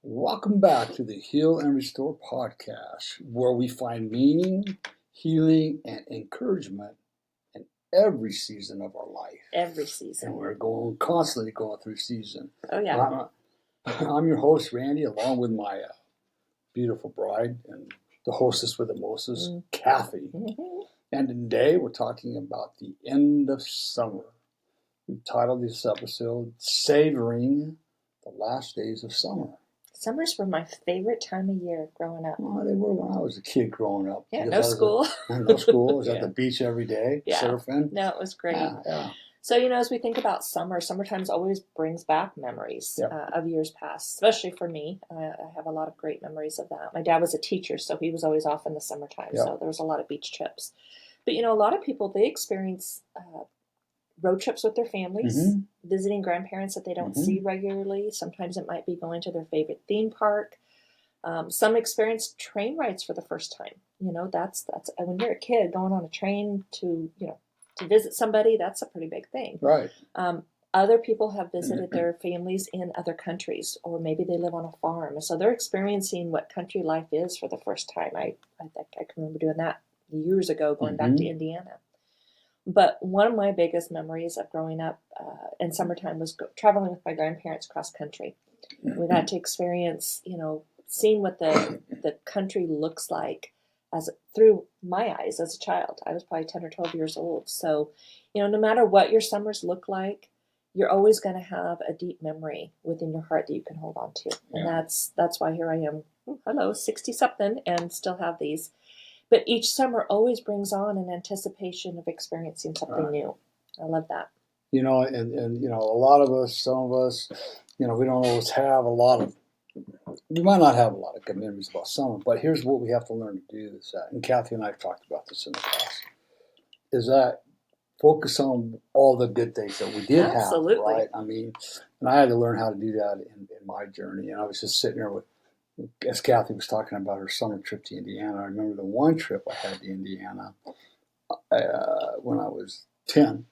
Welcome back to the Heal and Restore podcast, where we find meaning, healing, and encouragement in every season of our life. Every season. And we're constantly going through season. Oh, yeah. I'm your host, Randy, along with my beautiful bride and the hostess with the mostest, Cathy. Mm-hmm. And today we're talking about the end of summer. We've titled this episode, Savoring the Last Days of Summer. Summers were my favorite time of year growing up. Well, they were when I was a kid growing up. Yeah, no school. No school. I was at the beach every day, surfing. No, it was great. Yeah. So, as we think about summertime always brings back memories of years past, especially for me. I have a lot of great memories of that. My dad was a teacher, so he was always off in the summertime, so there was a lot of beach trips. But, a lot of people, they experience road trips with their families, visiting grandparents that they don't see regularly. Sometimes it might be going to their favorite theme park. Some experience train rides for the first time. That's when you're a kid going on a train to visit somebody. That's a pretty big thing. Right. Other people have visited their families in other countries, or maybe they live on a farm, so they're experiencing what country life is for the first time. I think I can remember doing that years ago, going back to Indiana. But one of my biggest memories of growing up in summertime was traveling with my grandparents cross country. We got to experience, seeing what the country looks like through my eyes as a child. I was probably 10 or 12 years old. So, no matter what your summers look like, you're always going to have a deep memory within your heart that you can hold on to. And that's why here I am, 60-something, and still have these. But each summer always brings on an anticipation of experiencing something new. I love that. And a lot of us, some of us, we don't always have we might not have a lot of good memories about summer, but here's what we have to learn to do is that, and Cathy and I have talked about this in the past, is that focus on all the good things that we did have, right? I mean, and I had to learn how to do that in my journey. And I was just sitting there as Cathy was talking about her summer trip to Indiana. I remember the one trip I had to Indiana when I was 10.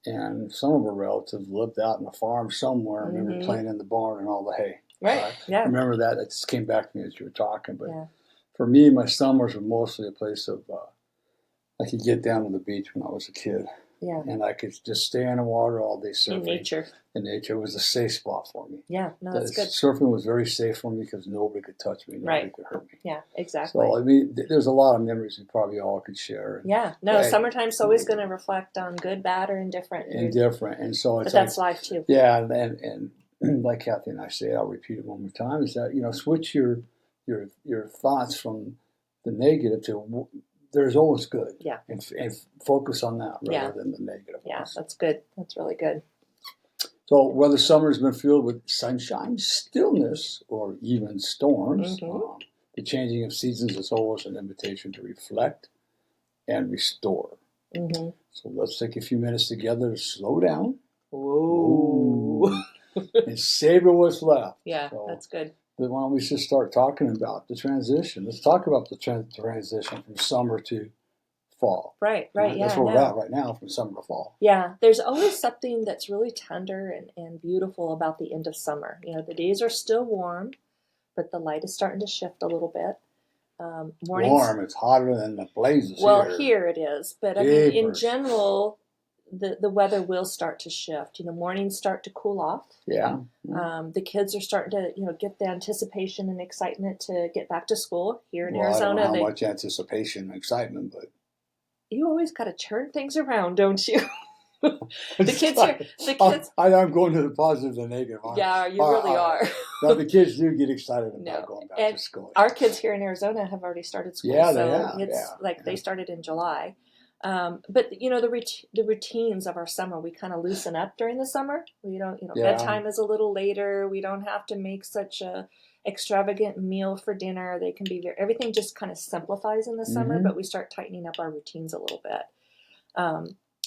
And some of her relatives lived out in a farm somewhere. I remember playing in the barn and all the hay. Right. Yeah. I remember that. It just came back to me as you were talking. But for me, my summers were mostly a place of, I could get down to the beach when I was a kid. Yeah. And I could just stay in the water all day surfing. In nature was a safe spot for me. Yeah, no, that's good. Surfing was very safe for me because nobody could touch me. Nobody could hurt me. Yeah, exactly. So, I mean, there's a lot of memories we probably all could share. Summertime's always going to reflect on good, bad, or indifferent. And so it's but that's life too. Yeah, and like Cathy and I say, I'll repeat it one more time, is that, switch your thoughts from the negative to there's always good. Yeah. And focus on that rather than the negative. Yeah, that's good. That's really good. So whether summer has been filled with sunshine, stillness, or even storms, the changing of seasons is always an invitation to reflect and restore. So let's take a few minutes together to slow down. Whoa. And savor what's left. Yeah, that's good. Then why don't we just start talking about the transition? Let's talk about the transition from summer to fall. Right. Yeah. That's where we're at right now, from summer to fall. Yeah, there's always something that's really tender and beautiful about the end of summer. The days are still warm, but the light is starting to shift a little bit. Warm, it's hotter than the blazes here it is. But I mean, in general, the weather will start to shift. Mornings start to cool off. Yeah. The kids are starting to, get the anticipation and excitement to get back to school here in I Arizona. don't know how much anticipation and excitement, but you always got to turn things around, don't you? The kids. I'm going to the positive and negative. Yeah, you really are. Now the kids do get excited about going back to school. Our kids here in Arizona have already started school. They started in July. But the routines of our summer, we kind of loosen up during the summer. We don't, bedtime is a little later. We don't have to make such a extravagant meal for dinner. They can be everything just kind of simplifies in the summer, but we start tightening up our routines a little bit.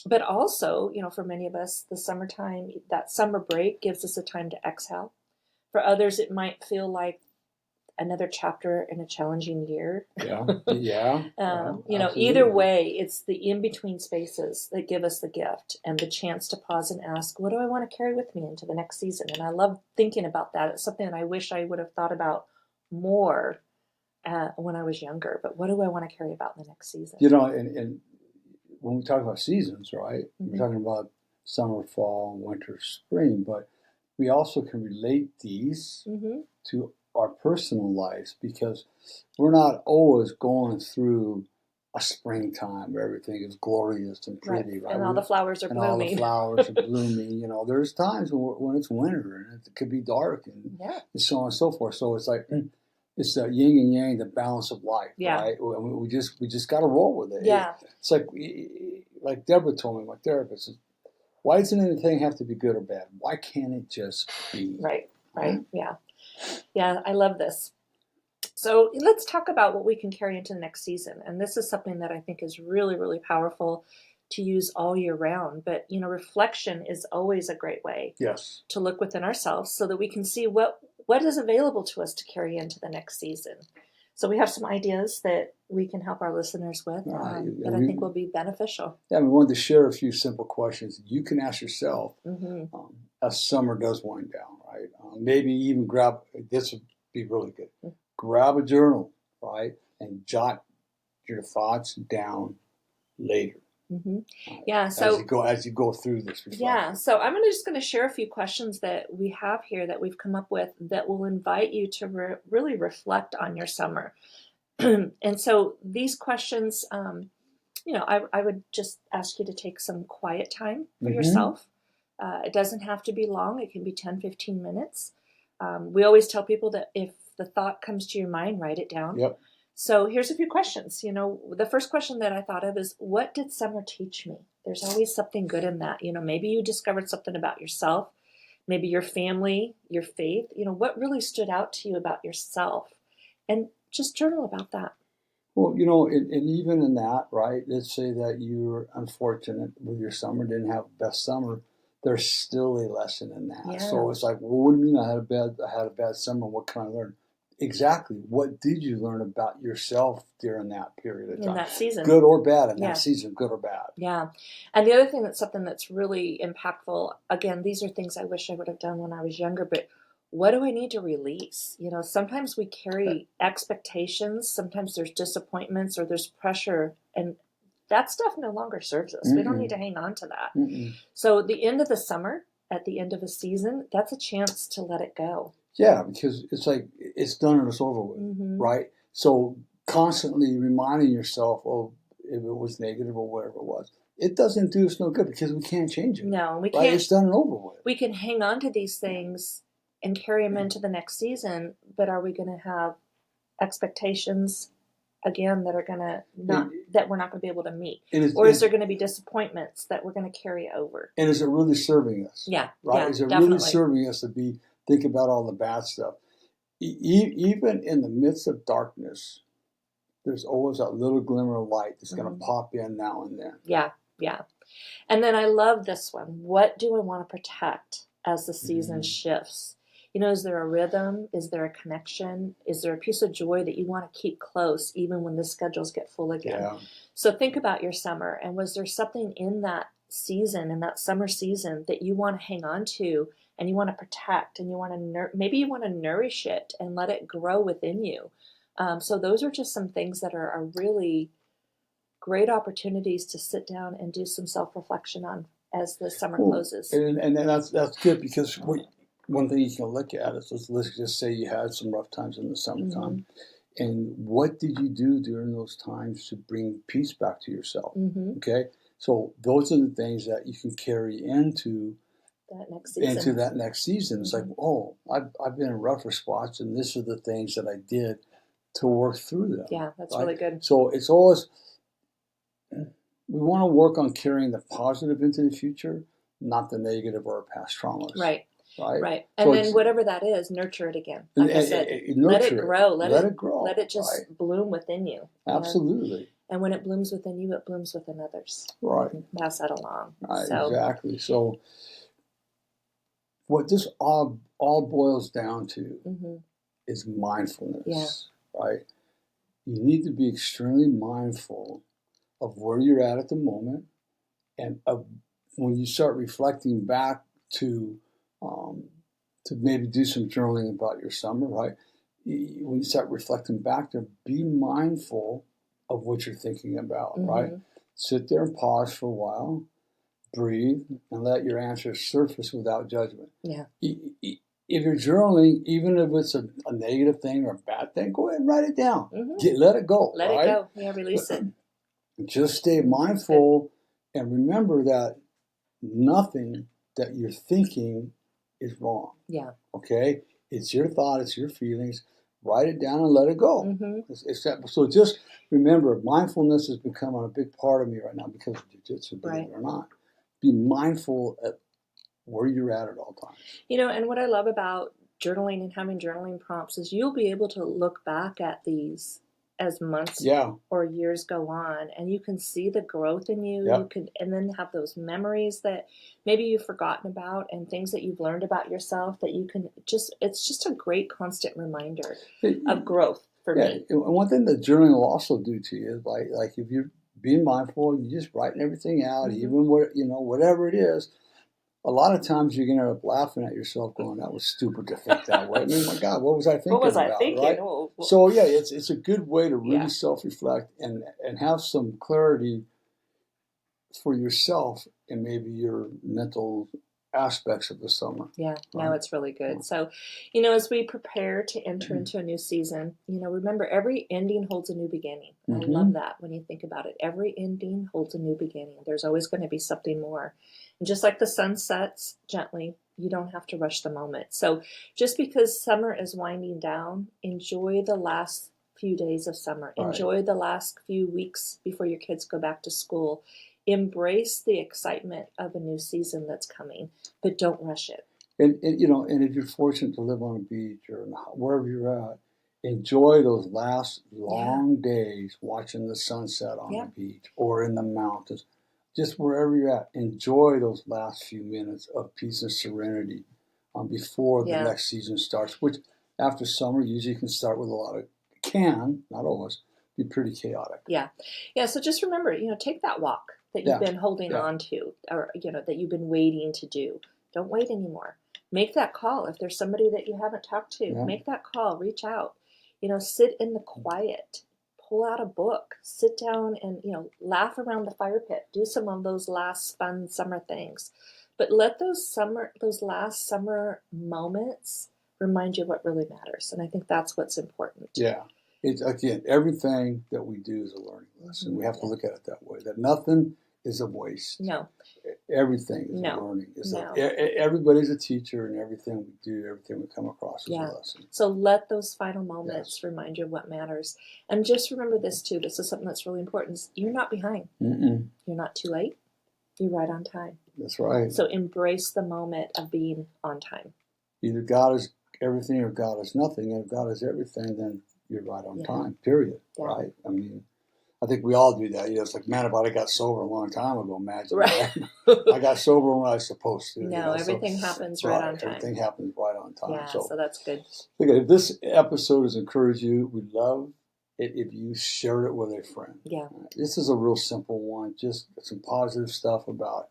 But also, for many of us, the summertime, that summer break gives us a time to exhale. For others, it might feel like another chapter in a challenging year. Yeah. Yeah. Either way, it's the in-between spaces that give us the gift and the chance to pause and ask, what do I want to carry with me into the next season? And I love thinking about that. It's something that I wish I would have thought about more when I was younger. But what do I want to carry about in the next season? And when we talk about seasons, right, Mm-hmm. we're talking about summer, fall, winter, spring, but we also can relate these Mm-hmm. to our personal lives because we're not always going through a springtime where everything is glorious and pretty, right? And all the flowers are and blooming. all the flowers are blooming. There's times when it's winter and it could be dark and so on and so forth. So it's like it's the yin and yang, the balance of life, right? We just got to roll with it. Yeah. It's like Deborah told me, my therapist, why doesn't anything have to be good or bad? Why can't it just be? Right. Yeah. Yeah, I love this. So let's talk about what we can carry into the next season. And this is something that I think is really, really powerful to use all year round. But, reflection is always a great way to look within ourselves so that we can see what is available to us to carry into the next season. So we have some ideas that we can help our listeners with that I think will be beneficial. Yeah, we wanted to share a few simple questions you can ask yourself as summer does wind down, right? Maybe even this would be really good. Mm-hmm. Grab a journal, right? And jot your thoughts down later. Mm-hmm. Yeah. So as you go through this reflection. Yeah. So I'm just going to share a few questions that we have here that we've come up with that will invite you to really reflect on your summer. And so these questions, I would just ask you to take some quiet time for yourself. It doesn't have to be long. It can be 10, 15 minutes. We always tell people that if the thought comes to your mind, write it down. Yep. So here's a few questions. The first question that I thought of is, what did summer teach me? There's always something good in that. Maybe you discovered something about yourself, maybe your family, your faith. What really stood out to you about yourself? And just journal about that. Well, and even in that, right, let's say that you're unfortunate with your summer, didn't have the best summer, there's still a lesson in that. Yeah. So it's like, well, what do you mean I had a bad summer? What can I learn? Exactly. What did you learn about yourself during that period of time? In that season. Good or bad in that season, good or bad. Yeah. And the other thing that's something that's really impactful, again, these are things I wish I would have done when I was younger, but what do I need to release? Sometimes we carry expectations, sometimes there's disappointments or there's pressure, and that stuff no longer serves us. We don't need to hang on to that. So the end of the summer, at the end of a season, that's a chance to let it go. Yeah, because it's like it's done and it's over with, right? So constantly reminding yourself of if it was negative or whatever it was, it doesn't do us no good because we can't change it. No, we can't. Right? It's done and over with. We can hang on to these things and carry them into the next season, but are we going to have expectations again that are going to that we're not going to be able to meet, or is there going to be disappointments that we're going to carry over? And is it really serving us? Yeah, right. Yeah, is it definitely. Really serving us to think about all the bad stuff? Even in the midst of darkness, there's always that little glimmer of light that's going to pop in now and then. Yeah. And then I love this one. What do I want to protect as the season shifts? Is there a rhythm? Is there a connection? Is there a piece of joy that you want to keep close even when the schedules get full again? Yeah. So think about your summer, and was there something in that season, in that summer season, that you want to hang on to and you want to protect, and you want to maybe you want to nourish it and let it grow within you? So those are just some things that are really great opportunities to sit down and do some self-reflection on as the summer closes. And that's good, because one thing you can look at is, let's just say you had some rough times in the summertime. And what did you do during those times to bring peace back to yourself? Okay? So those are the things that you can carry into that next season. It's like, oh, I've been in rougher spots, and this are the things that I did to work through them. Yeah, that's really good. So it's always, we want to work on carrying the positive into the future, not the negative or past traumas. Right. And so then whatever that is, nurture it again. Like I said, let it grow. Let it grow. Let it just bloom within you. Absolutely. And when it blooms within you, it blooms within others. Right. Pass that along. Right. Exactly. So what this all boils down to is mindfulness, right? You need to be extremely mindful of where you're at the moment, and of when you start reflecting back um, to maybe do some journaling about your summer, right? When you start reflecting back there, be mindful of what you're thinking about, right? Sit there and pause for a while, breathe, and let your answers surface without judgment. Yeah. If you're journaling, even if it's a negative thing or a bad thing, go ahead and write it down. Let it go. Let it go. Yeah, release it. Just stay mindful and remember that nothing that you're thinking is wrong. Yeah. Okay? It's your thought, it's your feelings. Write it down and let it go. So just remember, mindfulness is becoming a big part of me right now because of jiu-jitsu, believe it or not. Be mindful at where you're at all times. You know, and what I love about journaling and having journaling prompts is you'll be able to look back at these as months or years go on, and you can see the growth in you. You can, and then have those memories that maybe you've forgotten about, and things that you've learned about yourself that you can it's just a great constant reminder of growth for me. And one thing that journaling will also do to you is like if you're being mindful, you're just writing everything out, even whatever it is. A lot of times you're going to end up laughing at yourself going, that was stupid to think that way. I mean, my God, what was I thinking about? Right? So, yeah, it's a good way to really self-reflect and have some clarity for yourself and maybe your mental aspects of the summer. Yeah, no, it's really good. So, you know, as we prepare to enter into a new season, you know, remember every ending holds a new beginning. I love that when you think about it. Every ending holds a new beginning. There's always going to be something more. And just like the sun sets gently, you don't have to rush the moment. So just because summer is winding down, enjoy the last few days of summer. Enjoy the last few weeks before your kids go back to school. Embrace the excitement of a new season that's coming, but don't rush it. And if you're fortunate to live on a beach or wherever you're at, enjoy those last long days watching the sunset on the beach or in the mountains. Just wherever you're at, enjoy those last few minutes of peace and serenity before the next season starts, which after summer usually can start with not always, be pretty chaotic. Yeah. So just remember, take that walk that you've been holding on to, or, that you've been waiting to do. Don't wait anymore. Make that call. If there's somebody that you haven't talked to, make that call, reach out, sit in the quiet, pull out a book, sit down and, laugh around the fire pit, do some of those last fun summer things. But let those last summer moments remind you what really matters. And I think that's what's important. Yeah. It's, again, everything that we do is a learning lesson. We have to look at it that way, that nothing is a waste. No. Everything is a learning. Everybody's a teacher, and everything we do, everything we come across is a lesson. So let those final moments remind you of what matters. And just remember this, too. This is something that's really important. Is you're not behind. You're not too late. You're right on time. That's right. So embrace the moment of being on time. Either God is everything or God is nothing. And if God is everything, then you're right on time, period. Right? I mean, I think we all do that. It's like, man, if I got sober a long time ago, imagine. Right? I got sober when I was supposed to. No, everything happens right on time. Everything happens right on time. Yeah, so that's good. If this episode has encouraged you, we'd love it if you shared it with a friend. Yeah. This is a real simple one. Just some positive stuff about,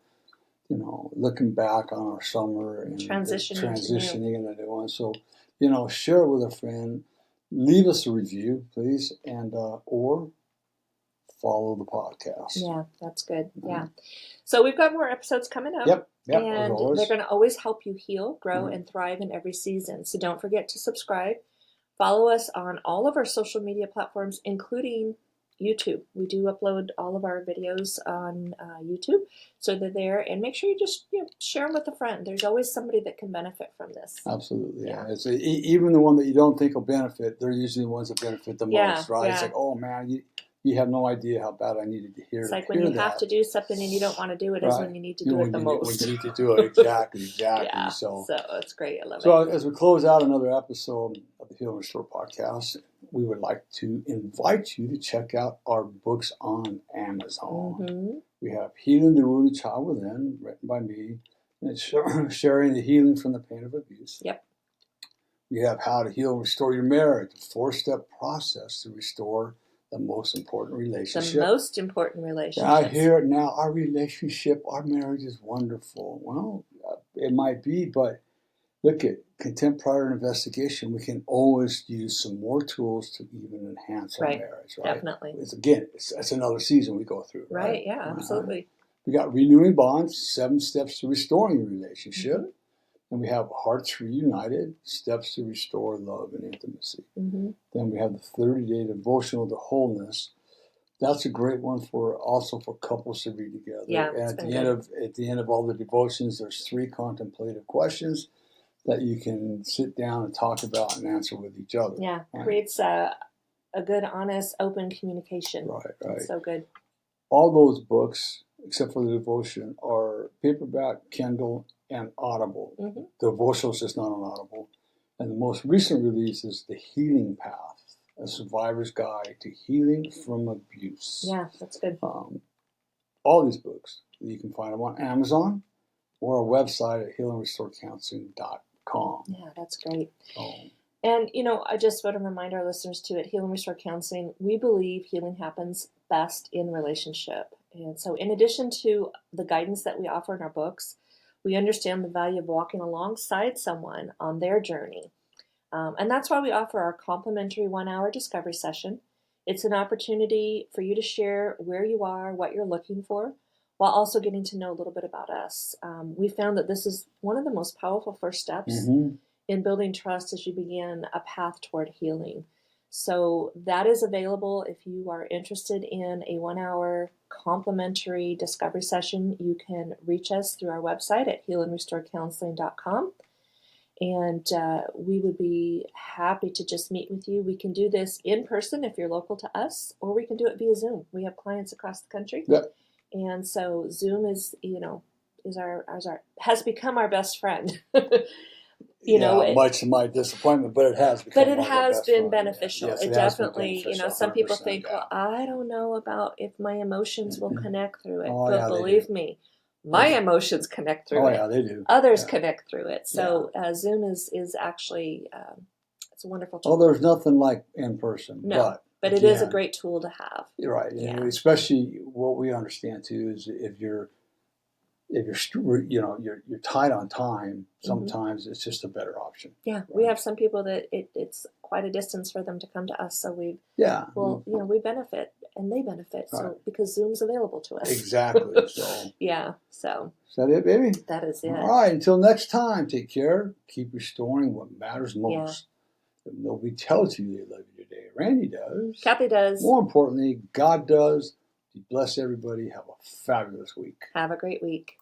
looking back on our summer and transitioning into a new one. So, share it with a friend. Leave us a review, please, and or follow the podcast. Yeah, that's good. Yeah. So we've got more episodes coming up. Yep. And they're going to always help you heal, grow, and thrive in every season. So don't forget to subscribe. Follow us on all of our social media platforms, including YouTube. We do upload all of our videos on YouTube, so they're there. And make sure you just share them with a friend. There's always somebody that can benefit from this. Absolutely, yeah. It's even the one that you don't think will benefit, they're usually the ones that benefit the most, right? Yeah. It's like, oh man, you have no idea how bad I needed to hear. It's like when you have to do something and you don't want to do it, is when you need to do it the most. When you need to do it, exactly. Yeah, so it's great. I love it. So as we close out another episode of the Heal and Restore podcast, we would like to invite you to check out our books on Amazon. We have Healing the Wounded Child Within, written by me, and it's sharing the healing from the pain of abuse. Yep. We have how to heal and restore your marriage, a 4-step process to restore the most important The relationship. most important And I relationships. hear it now, our relationship, our marriage is wonderful. Well, it might be, but look at contempt, prior, and investigation. We can always use some more tools to even enhance our Right. marriage, right? Definitely. It's another season we go through, right? Right. Yeah, absolutely. We got renewing bonds, 7 steps to restoring a relationship. Mhm. And we have hearts reunited, steps to restore love and intimacy. Mhm. Then we have the 30-day devotional to wholeness. That's a great one for couples to read together. Yeah, And it's at been the end of all the devotions, there's 3 contemplative questions that you can sit down and talk about and answer with each other. Yeah, Right? creates a good, honest, open communication. Right. It's so good. All those books, except for the devotion, are paperback, Kindle, and Audible. Mhm. The devotional is just not on Audible. And the most recent release is The Healing Path, a survivor's guide to healing from abuse. Yeah, that's good. All these books, you can find them on Amazon or our website at healingrestorecounseling.com. Yeah, that's great. Oh. And, I just want to remind our listeners too, at Heal and Restore Counseling, we believe healing happens best in relationship. And so in addition to the guidance that we offer in our books, we understand the value of walking alongside someone on their journey. And that's why we offer our complimentary 1-hour discovery session. It's an opportunity for you to share where you are, what you're looking for, while also getting to know a little bit about us. We found that this is one of the most powerful first steps in building trust as you begin a path toward healing. So that is available if you are interested in a 1-hour complimentary discovery session. You can reach us through our website at healandrestorecounseling.com. And we would be happy to just meet with you. We can do this in person if you're local to us, or we can do it via Zoom. We have clients across the country. Yep. And so Zoom is has become our best friend. Much to my disappointment, but it has become. But it has been beneficial. Yes, it definitely, some people think, well, yeah. I don't know about if my emotions will connect through it. Oh, but yeah, believe me, my emotions connect through it. Oh, yeah, they do. Others Yeah. connect through it. So Zoom is actually, it's a wonderful tool. Well, there's nothing like in person. No, but it is a great tool to have. You're right. Yeah. And especially what we understand too is if you're tight on time, sometimes it's just a better option. Yeah, right? We have some people that it's quite a distance for them to come to us, so we benefit and they benefit. Right. So because Zoom's available to us. Exactly. So yeah. So is that it, baby? That is it. All right. Until next time, take care. Keep restoring what matters most. Yeah. If nobody tells you they love you today, Randy does. Cathy does. More importantly, God does. Bless everybody. Have a fabulous week. Have a great week.